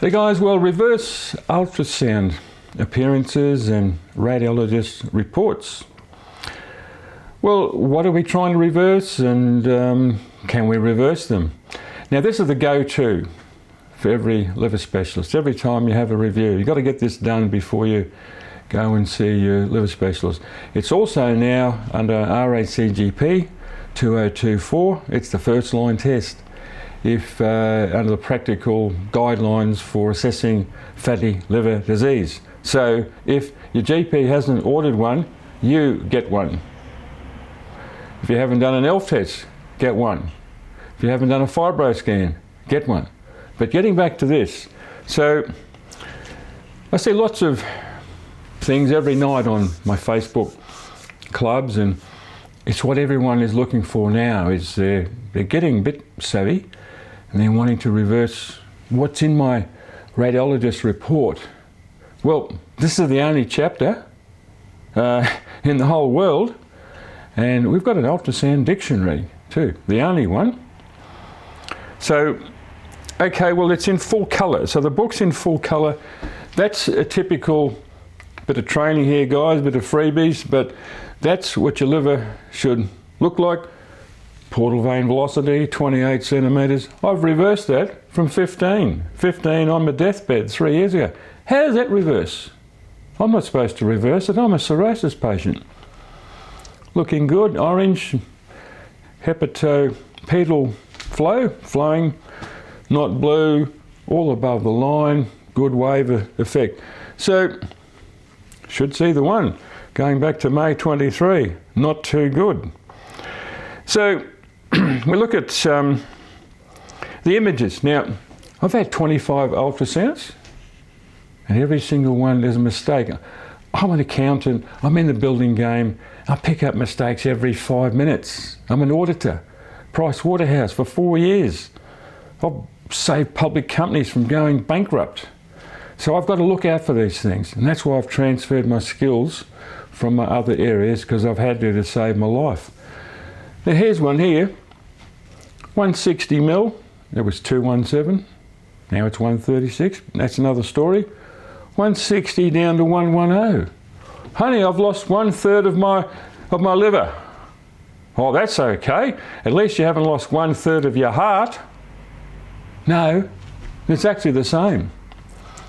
So guys, well, reverse ultrasound appearances and radiologist reports. Well, what are we trying to reverse, and can we reverse them? Now this is the go-to for every liver specialist. Every time you have a review, you've got to get this done before you go and see your liver specialist. It's also now under RACGP 2024, it's the first line test if under the practical guidelines for assessing fatty liver disease. So if your GP hasn't ordered one, you get one. If you haven't done an ELF test, get one. If you haven't done a fibro scan, get one. But getting back to this, so I see lots of things every night on my Facebook clubs, and it's what everyone is looking for now. Is they're getting a bit savvy and they're wanting to reverse what's in my radiologist report. Well, this is the only chapter in the whole world, and we've got an ultrasound dictionary too, the only one. So, okay, well, it's in full colour. So the book's in full colour. That's a typical bit of training here, guys, bit of freebies, but that's what your liver should look like. Portal vein velocity, 28 centimetres. I've reversed that from 15. 15 on my deathbed 3 years ago. How does that reverse? I'm not supposed to reverse it. I'm a cirrhosis patient. Looking good, orange, hepatopedal flow, flowing, not blue, all above the line, good wave effect. So, should see the one. Going back to May 23, not too good. So, we look at the images. Now, I've had 25 ultrasounds, and every single one there's a mistake. I'm an accountant, I'm in the building game, I pick up mistakes every 5 minutes. I'm an auditor, Price Waterhouse for 4 years. I've saved public companies from going bankrupt. So I've got to look out for these things, and that's why I've transferred my skills from my other areas, because I've had to save my life. Now here's one here, 160 mil, it was 217, now it's 136, that's another story. 160 down to 110. Honey, I've lost 1/3 of my liver. Oh, that's okay. At least you haven't lost 1/3 of your heart. No, it's actually the same,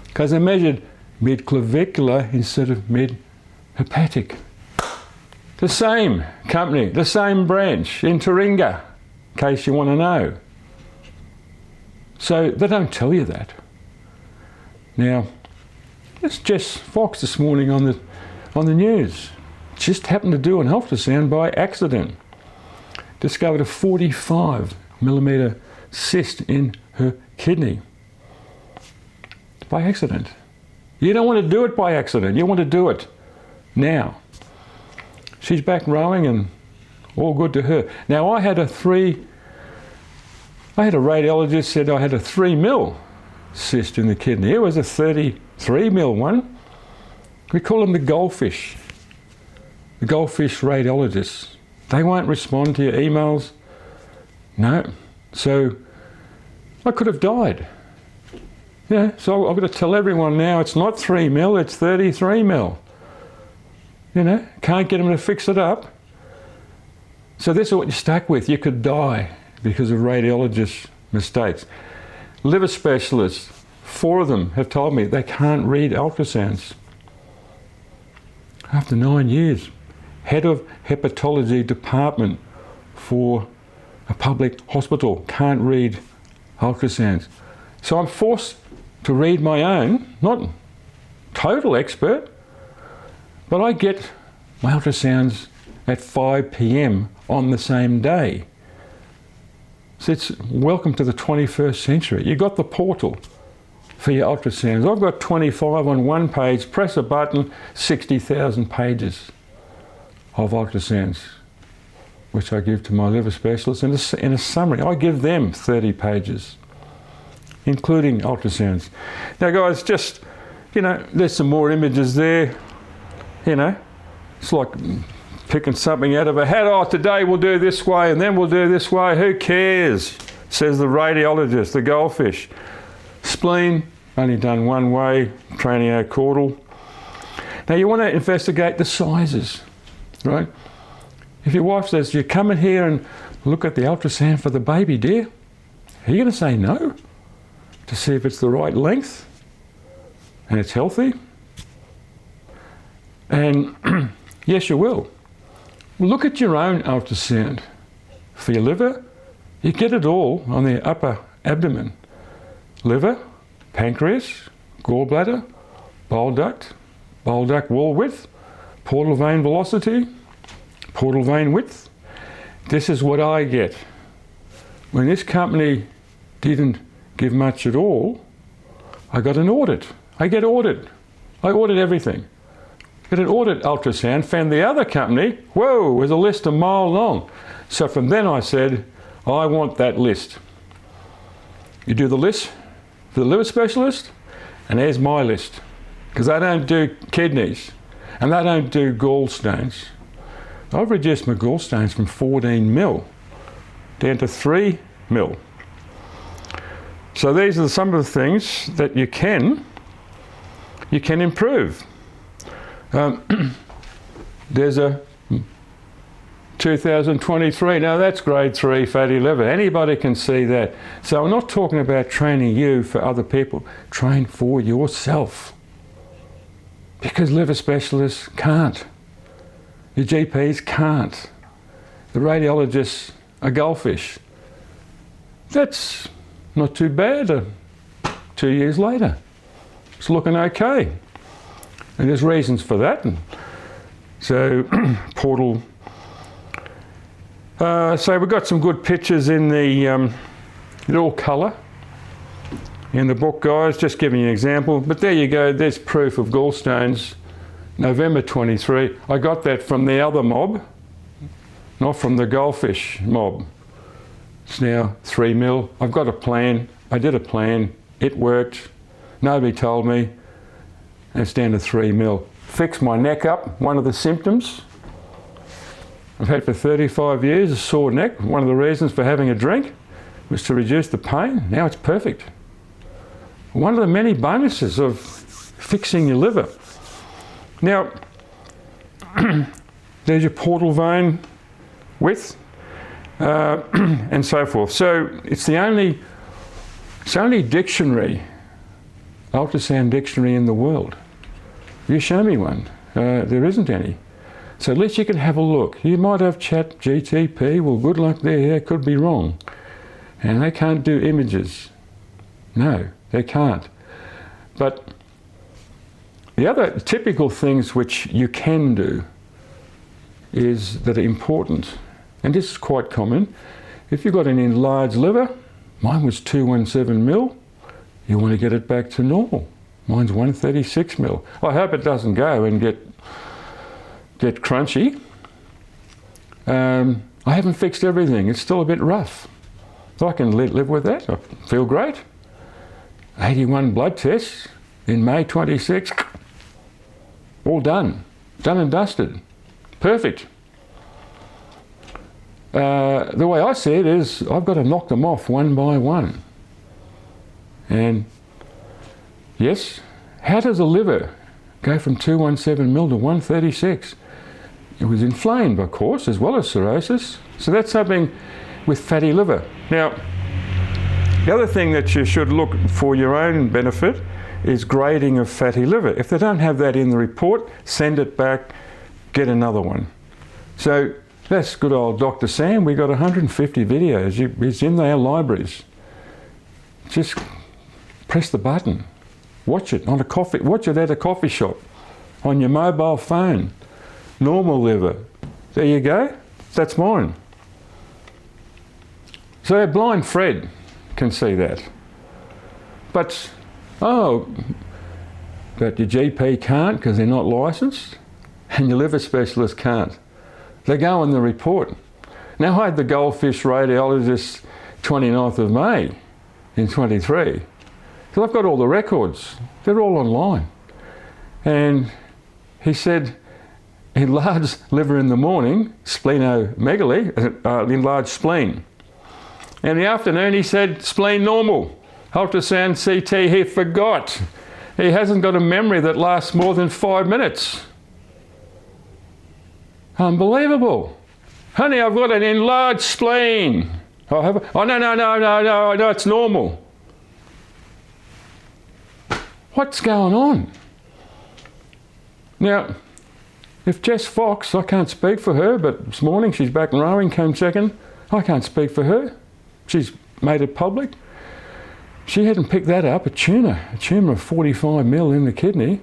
because they measured mid-clavicular instead of mid-hepatic. The same company, the same branch in Taringa, in case you want to know. So they don't tell you that. Now, it's Jess Fox this morning on the news. Just happened to do an ultrasound by accident. Discovered a 45 millimetre cyst in her kidney. By accident. You don't want to do it by accident. You want to do it now. She's back rowing and all good to her. Now I had a radiologist said I had a 3 mil cyst in the kidney. It was a 33 mil one. We call them the goldfish. The goldfish radiologists. They won't respond to your emails. No. So I could have died. Yeah, so I've got to tell everyone now it's not 3 mil, it's 33 mil. You know, can't get them to fix it up. So this is what you're stuck with. You could die because of radiologist mistakes. Liver specialists, 4 of them have told me they can't read ultrasounds. After 9 years, head of hepatology department for a public hospital, can't read ultrasounds. So I'm forced to read my own, not total expert, but I get my ultrasounds at 5 p.m. on the same day. So it's welcome to the 21st century. You've got the portal for your ultrasounds. I've got 25 on one page, press a button, 60,000 pages of ultrasounds, which I give to my liver specialist in a summary. I give them 30 pages, including ultrasounds. Now guys, just, you know, there's some more images there. You know, it's like picking something out of a hat. Oh, today we'll do this way and then we'll do this way. Who cares? Says the radiologist, the goldfish. Spleen, only done one way, craniocaudal. Now you want to investigate the sizes, right? If your wife says, you come in here and look at the ultrasound for the baby, dear, are you going to say no? To see if it's the right length and it's healthy? And yes, you will. Look at your own ultrasound. For your liver, you get it all on the upper abdomen. Liver, pancreas, gallbladder, bile duct wall width, portal vein velocity, portal vein width. This is what I get. When this company didn't give much at all, I got an audit. I get audited. I audit everything. Get an audit ultrasound, found the other company, whoa, was a list a mile long. So from then I said, I want that list. You do the list for the liver specialist, and there's my list. Because they don't do kidneys, and they don't do gallstones. I've reduced my gallstones from 14 mil down to 3 mil. So these are some of the things that you can improve. There's a 2023, now that's grade 3 fatty liver. Anybody can see that. So I'm not talking about training you for other people. Train for yourself. Because liver specialists can't. Your GPs can't. The radiologists are goldfish. That's not too bad 2 years later. It's looking okay. And there's reasons for that. And so portal. So we've got some good pictures in the all colour in the book, guys. Just giving you an example. But there you go. There's proof of gallstones. November 23. I got that from the other mob, not from the goldfish mob. It's now 3 mil. I've got a plan. I did a plan. It worked. Nobody told me. And it's down to 3 mil. Fixed my neck up, one of the symptoms. I've had for 35 years a sore neck. One of the reasons for having a drink was to reduce the pain. Now it's perfect. One of the many bonuses of fixing your liver. Now, there's your portal vein width and so forth. So it's the only dictionary, ultrasound dictionary in the world. You show me one. There isn't any. So at least you can have a look. You might have chat GTP. Well, good luck there. It could be wrong. And they can't do images. No, they can't. But the other typical things which you can do is that are important, and this is quite common. If you've got an enlarged liver, mine was 217 mil, you want to get it back to normal. Mine's 136 mil. I hope it doesn't go and get crunchy. I haven't fixed everything. It's still a bit rough. So I can live with that. I feel great. 81 blood tests in May 26. All done. Done and dusted. Perfect. The way I see it is I've got to knock them off one by one. And yes, how does a liver go from 217 mil to 136? It was inflamed, of course, as well as cirrhosis. So that's something with fatty liver. Now, the other thing that you should look for your own benefit is grading of fatty liver. If they don't have that in the report, send it back, get another one. So that's good old Dr. Sam. We got 150 videos. It's in our libraries. Just press the button. Watch it on watch it at a coffee shop, on your mobile phone. Normal liver. There you go. That's mine. So blind Fred can see that. But your GP can't because they're not licensed, and your liver specialist can't. They go on the report. Now I had the goldfish radiologist 29th of May in 23. So I've got all the records. They're all online. And he said, enlarged liver in the morning, splenomegaly, enlarged spleen. In the afternoon he said, spleen normal. Ultrasound CT, he forgot. He hasn't got a memory that lasts more than 5 minutes. Unbelievable. Honey, I've got an enlarged spleen. Oh, no, it's normal. What's going on? Now, if Jess Fox, I can't speak for her, but this morning she's back in rowing, came second. I can't speak for her. She's made it public. She hadn't picked that up, a tumour of 45 mil in the kidney.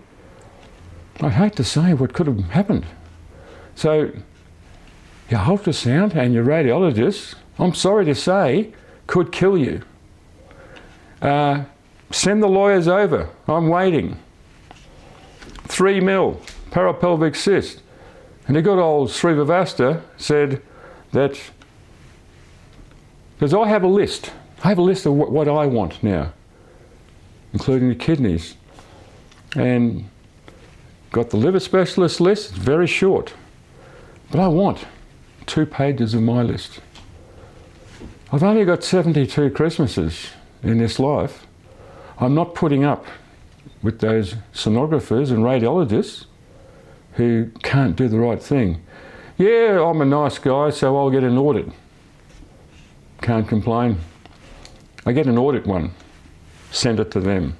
I'd hate to say what could have happened. So your ultrasound and your radiologist, I'm sorry to say, could kill you. Send the lawyers over. I'm waiting. 3 mil, parapelvic cyst. And the good old Srivastava said that, because I have a list. I have a list of what I want now, including the kidneys. And got the liver specialist list, it's very short. But I want 2 pages of my list. I've only got 72 Christmases in this life. I'm not putting up with those sonographers and radiologists who can't do the right thing. Yeah, I'm a nice guy, so I'll get an audit. Can't complain. I get an audit one, send it to them.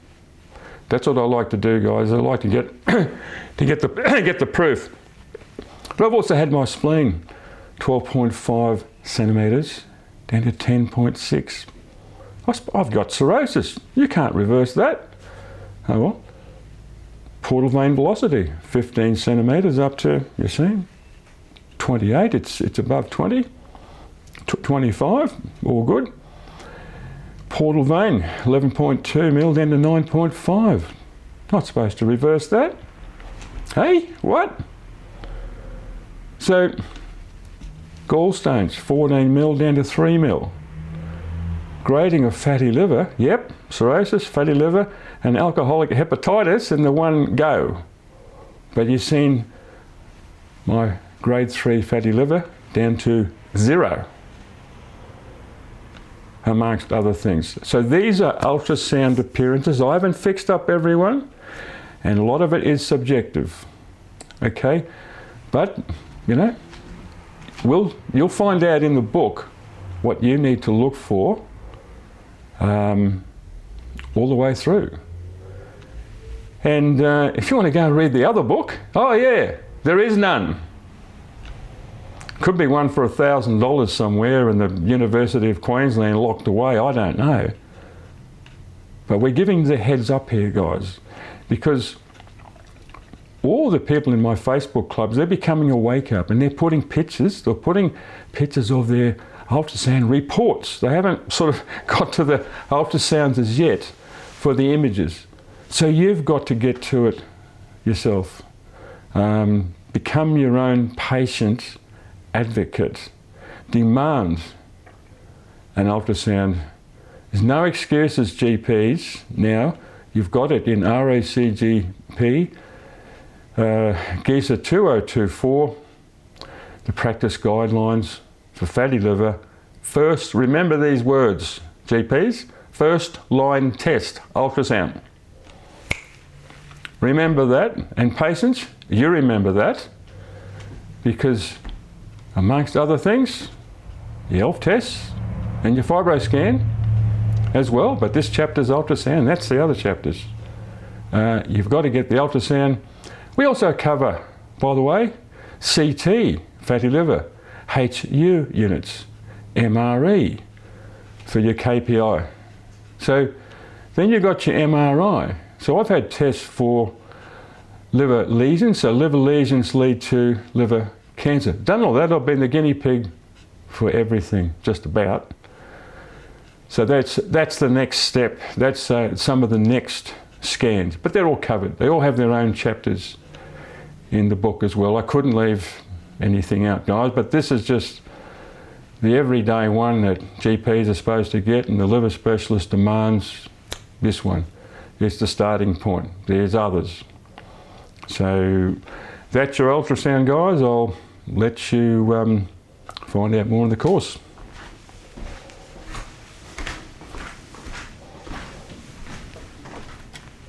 That's what I like to do, guys. I like to get get the proof. But I've also had my spleen 12.5 centimetres down to 10.6. I've got cirrhosis. You can't reverse that. Oh well. Portal vein velocity 15 centimetres up to, you see, 28. It's above 20. 25, all good. Portal vein, 11.2 mil down to 9.5. Not supposed to reverse that. Hey, what? So, gallstones, 14 mil down to 3 mil. Grading of fatty liver, yep, cirrhosis, fatty liver, and alcoholic hepatitis in the one go. But you've seen my grade 3 fatty liver down to 0. Amongst other things. So these are ultrasound appearances. I haven't fixed up everyone, and a lot of it is subjective. Okay, but you know, you'll find out in the book what you need to look for all the way through. And if you want to go and read the other book, oh yeah, there is none. Could be one for $1,000 somewhere in the University of Queensland locked away, I don't know. But we're giving the heads up here, guys, because all the people in my Facebook clubs, they're becoming a wake up and they're putting pictures of their ultrasound reports. They haven't sort of got to the ultrasounds as yet for the images. So you've got to get to it yourself. Become your own patient advocate. Demand an ultrasound. There's no excuses, GPs. Now you've got it in RACGP, GISA 2024, the practice guidelines for fatty liver. First, remember these words, GPs, first line test, ultrasound. Remember that, and patients, you remember that, because amongst other things, your ELF tests and your FibroScan as well, but this chapter's ultrasound, that's the other chapters. You've got to get the ultrasound. We also cover, by the way, CT, fatty liver, HU units, MRE for your KPI. So then you've got your MRI. So I've had tests for liver lesions, so liver lesions lead to liver cancer. Done all that, I've been the guinea pig for everything, just about. So that's the next step. That's some of the next scans, but they're all covered. They all have their own chapters in the book as well. I couldn't leave anything out, guys, but this is just the everyday one that GPs are supposed to get, and the liver specialist demands this one. It's the starting point. There's others. So that's your ultrasound, guys. I'll let you find out more in the course.